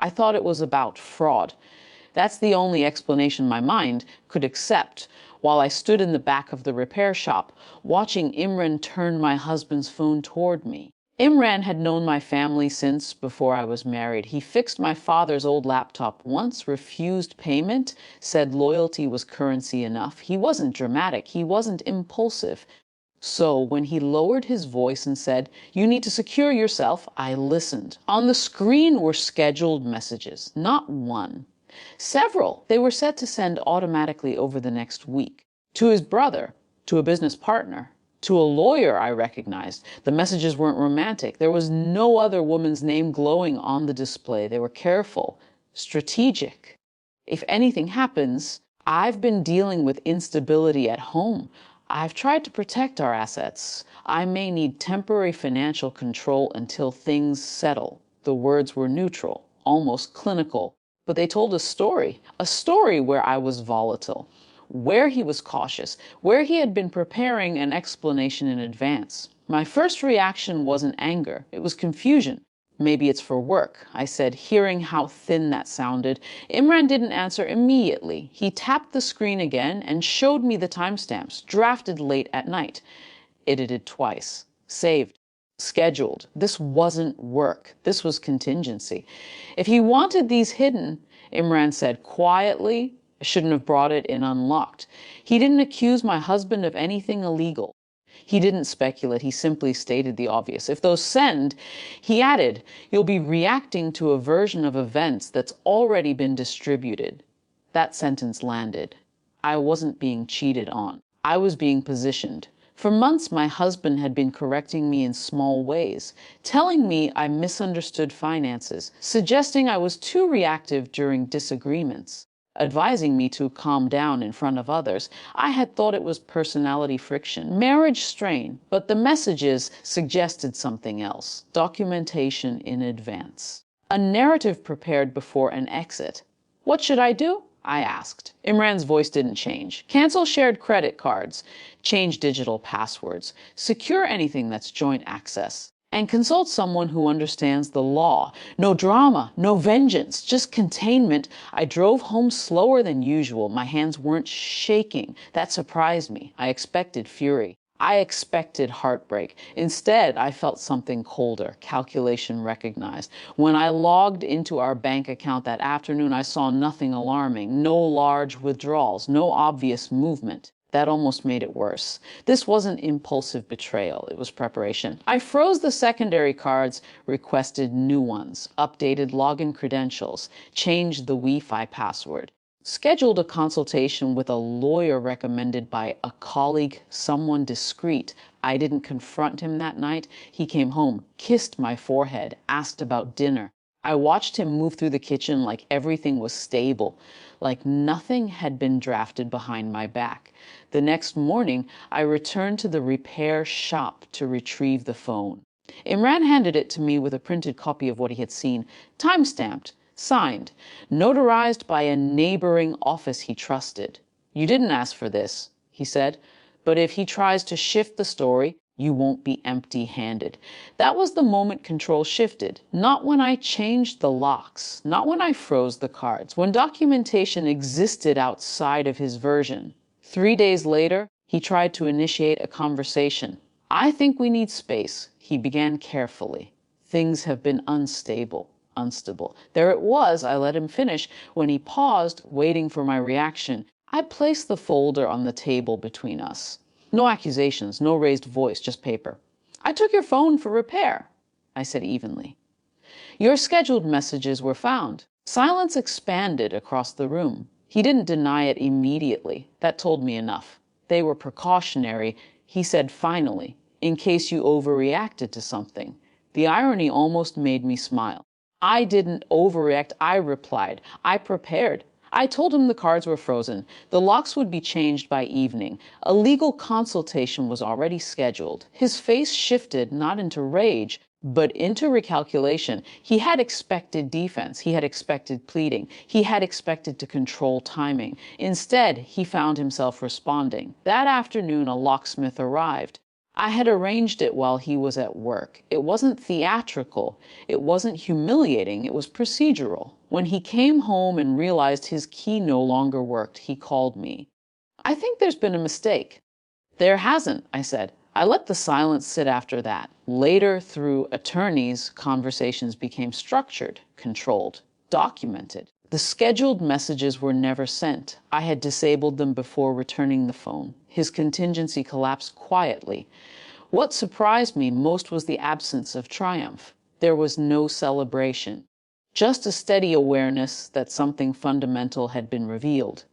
I thought it was about fraud. That's the only explanation my mind could accept while I stood in the back of the repair shop, watching Imran turn my husband's phone toward me. Imran had known my family since before I was married. He fixed my father's old laptop once, refused payment, said loyalty was currency enough. He wasn't dramatic, he wasn't impulsive. So when he lowered his voice and said, "You need to secure yourself," I listened. On the screen were scheduled messages, not one. Several. They were set to send automatically over the next week. To his brother, to a business partner, to a lawyer I recognized. The messages weren't romantic. There was no other woman's name glowing on the display. They were careful, strategic. If anything happens, I've been dealing with instability at home. I've tried to protect our assets. I may need temporary financial control until things settle. The words were neutral, almost clinical, but they told a story where I was volatile, where he was cautious, where he had been preparing an explanation in advance. My first reaction wasn't anger, it was confusion. "Maybe it's for work," I said, hearing how thin that sounded. Imran didn't answer immediately. He tapped the screen again and showed me the timestamps, drafted late at night. Edited twice. Saved. Scheduled. This wasn't work. This was contingency. If he wanted these hidden, Imran said quietly, I shouldn't have brought it in unlocked. He didn't accuse my husband of anything illegal. He didn't speculate, he simply stated the obvious. If those send, he added, you'll be reacting to a version of events that's already been distributed. That sentence landed. I wasn't being cheated on. I was being positioned. For months, my husband had been correcting me in small ways, telling me I misunderstood finances, suggesting I was too reactive during disagreements, advising me to calm down in front of others. I had thought it was personality friction, marriage strain, but the messages suggested something else, documentation in advance. A narrative prepared before an exit. What should I do? I asked. Imran's voice didn't change. Cancel shared credit cards, change digital passwords, secure anything that's joint access, and consult someone who understands the law. No drama, no vengeance, just containment. I drove home slower than usual. My hands weren't shaking. That surprised me. I expected fury. I expected heartbreak. Instead, I felt something colder, calculation recognized. When I logged into our bank account that afternoon, I saw nothing alarming, no large withdrawals, no obvious movement. That almost made it worse. This wasn't impulsive betrayal, it was preparation. I froze the secondary cards, requested new ones, updated login credentials, changed the Wi-Fi password, scheduled a consultation with a lawyer recommended by a colleague, someone discreet. I didn't confront him that night. He came home, kissed my forehead, asked about dinner. I watched him move through the kitchen like everything was stable, like nothing had been drafted behind my back. The next morning, I returned to the repair shop to retrieve the phone. Imran handed it to me with a printed copy of what he had seen, time-stamped, signed, notarized by a neighboring office he trusted. "You didn't ask for this," he said, "but if he tries to shift the story, you won't be empty-handed." That was the moment control shifted. Not when I changed the locks, not when I froze the cards, when documentation existed outside of his version. 3 days later, he tried to initiate a conversation. "I think we need space," he began carefully. "Things have been unstable. There it was. I let him finish. When he paused, waiting for my reaction, I placed the folder on the table between us. No accusations, no raised voice, just paper. "I took your phone for repair," I said evenly. "Your scheduled messages were found." Silence expanded across the room. He didn't deny it immediately. That told me enough. They were precautionary. He said finally, "in case you overreacted to something." The irony almost made me smile. I didn't overreact, I replied. I prepared. I told him the cards were frozen. The locks would be changed by evening. A legal consultation was already scheduled. His face shifted, not into rage, but into recalculation. He had expected defense. He had expected pleading. He had expected to control timing. Instead, he found himself responding. That afternoon, a locksmith arrived. I had arranged it while he was at work. It wasn't theatrical. It wasn't humiliating. It was procedural. When he came home and realized his key no longer worked, he called me. I think there's been a mistake. There hasn't, I said. I let the silence sit after that. Later, through attorneys, conversations became structured, controlled, documented. The scheduled messages were never sent. I had disabled them before returning the phone. His contingency collapsed quietly. What surprised me most was the absence of triumph. There was no celebration, just a steady awareness that something fundamental had been revealed.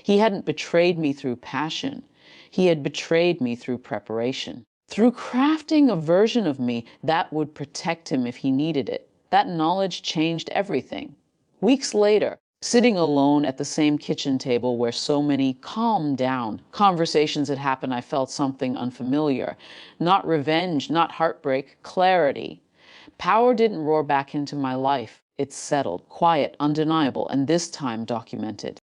He hadn't betrayed me through passion. He had betrayed me through preparation, through crafting a version of me that would protect him if he needed it. That knowledge changed everything. Weeks later, sitting alone at the same kitchen table where so many calm down conversations had happened, I felt something unfamiliar. Not revenge, not heartbreak, clarity. Power didn't roar back into my life. It settled, quiet, undeniable, and this time documented.